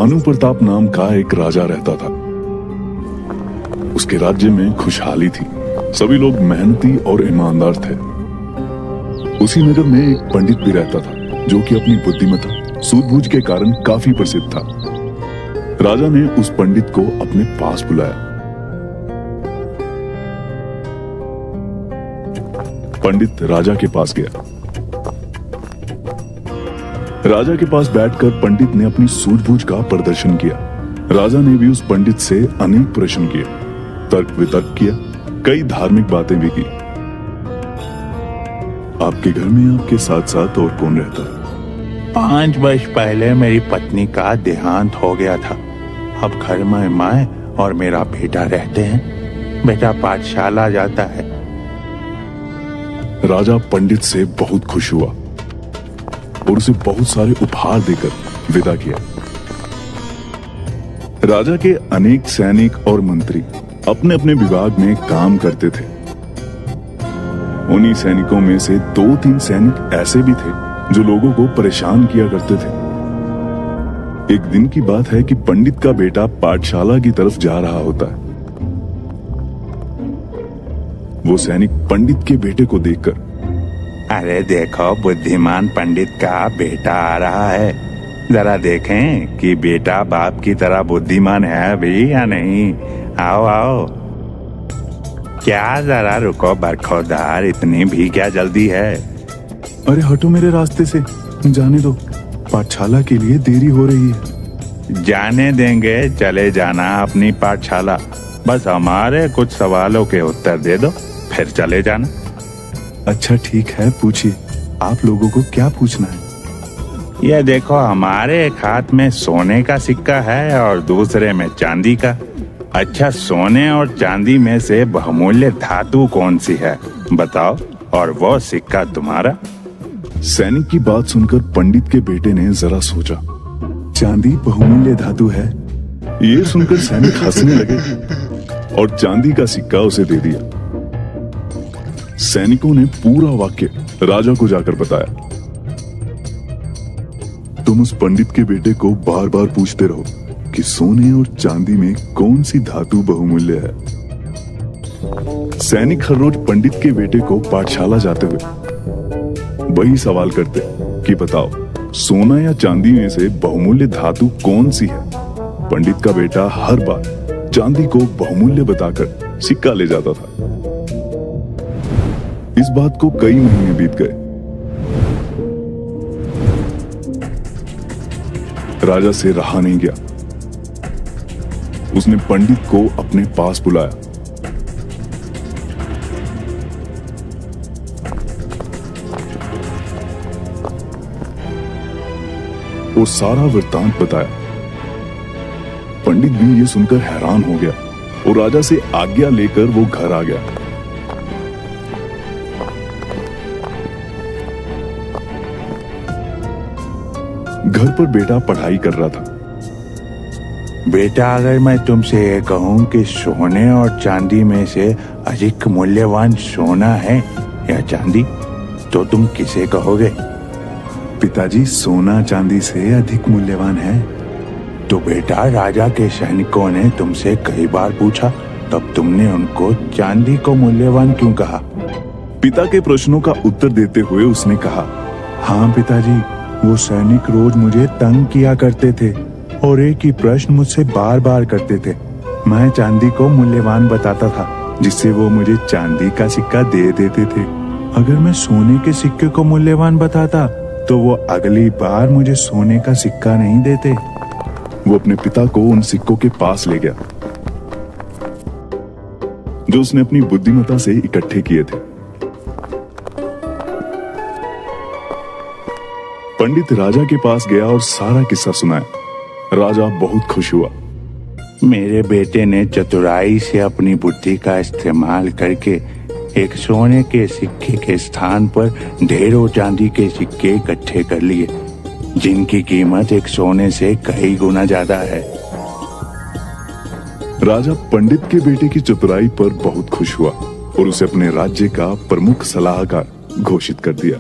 भानु प्रताप नाम का एक राजा रहता था। उसके राज्य में खुशहाली थी। सभी लोग मेहनती और ईमानदार थे। उसी नगर में एक पंडित भी रहता था जो कि अपनी बुद्धिमत्ता सूझबूझ के कारण काफी प्रसिद्ध था। राजा ने उस पंडित को अपने पास बुलाया। पंडित राजा के पास गया। राजा के पास बैठकर पंडित ने अपनी सूझबूझ का प्रदर्शन किया। राजा ने भी उस पंडित से अनेक प्रश्न किए, तर्क वितर्क किया, कई धार्मिक बातें भी की। आपके घर में आपके साथ साथ और कौन रहता है? 5 वर्ष पहले मेरी पत्नी का देहांत हो गया था। अब घर में मैं और मेरा बेटा रहते हैं। बेटा पाठशाला जाता है। राजा पंडित से बहुत खुश हुआ और उसे बहुत सारे उपहार देकर विदा किया। राजा के अनेक सैनिक और मंत्री अपने अपने विभाग में काम करते थे। उन्हीं सैनिकों में से 2-3 सैनिक ऐसे भी थे जो लोगों को परेशान किया करते थे। एक दिन की बात है कि पंडित का बेटा पाठशाला की तरफ जा रहा होता है। वो सैनिक पंडित के बेटे को देखकर, अरे देखो, बुद्धिमान पंडित का बेटा आ रहा है। जरा देखें कि बेटा बाप की तरह बुद्धिमान है भी या नहीं। आओ आओ। क्या जरा रुको बरखोदार, इतनी भी क्या जल्दी है? अरे हटो मेरे रास्ते से, जाने दो, पाठशाला के लिए देरी हो रही है। जाने देंगे, चले जाना अपनी पाठशाला। बस हमारे कुछ सवालों के उत्तर दे दो, फिर चले जाना। अच्छा ठीक है, पूछिए, आप लोगों को क्या पूछना है? ये देखो, हमारे एक हाथ में सोने का सिक्का है और दूसरे में चांदी का। अच्छा, सोने और चांदी में से बहुमूल्य धातु कौन सी है बताओ, और वो सिक्का तुम्हारा? सैनिक की बात सुनकर पंडित के बेटे ने जरा सोचा। चांदी बहुमूल्य धातु है। ये सुनकर सैनिक हंसने लगे और चांदी का सिक्का उसे दे दिया। सैनिकों ने पूरा वाक्य राजा को जाकर बताया। तुम उस पंडित के बेटे को बार बार पूछते रहो कि सोने और चांदी में कौन सी धातु बहुमूल्य है। सैनिक हर रोज पंडित के बेटे को पाठशाला जाते हुए वही सवाल करते कि बताओ, सोना या चांदी में से बहुमूल्य धातु कौन सी है। पंडित का बेटा हर बार चांदी को बहुमूल्य बताकर सिक्का ले जाता था। इस बात को कई महीने बीत गए। राजा से रहा नहीं गया। उसने पंडित को अपने पास बुलाया। वो सारा वृत्तांत बताया। पंडित भी ये सुनकर हैरान हो गया और राजा से आज्ञा लेकर वो घर आ गया। घर पर बेटा पढ़ाई कर रहा था। बेटा, अगर मैं तुमसे ये कहूं कि सोने और चांदी में से अधिक मूल्यवान सोना है या चांदी, तो तुम किसे कहोगे? पिताजी, सोना चांदी से अधिक मूल्यवान है। तो बेटा, राजा के सैनिकों ने तुमसे कई बार पूछा, तब तुमने उनको चांदी को मूल्यवान क्यों कहा? पिता के प्रश्नों का उत्तर देते हुए उसने कहा, हाँ पिताजी, वो सैनिक रोज मुझे तंग किया करते थे और एक ही प्रश्न मुझसे बार बार करते थे। मैं चांदी को मूल्यवान बताता था, जिससे वो मुझे चांदी का सिक्का दे देते थे। अगर मैं सोने के सिक्के को मूल्यवान बताता तो वो अगली बार मुझे सोने का सिक्का नहीं देते। वो अपने पिता को उन सिक्कों के पास ले गया जो उसने अपनी बुद्धिमत्ता से इकट्ठे किए थे। पंडित राजा के पास गया और सारा किस्सा सुनाया। राजा बहुत खुश हुआ। मेरे बेटे ने चतुराई से अपनी बुद्धि का इस्तेमाल करके एक सोने के सिक्के के स्थान पर ढेरों चांदी के सिक्के इकट्ठे कर लिए, जिनकी कीमत एक सोने से कई गुना ज्यादा है। राजा पंडित के बेटे की चतुराई पर बहुत खुश हुआ और उसे अपने राज्य का प्रमुख सलाहकार घोषित कर दिया।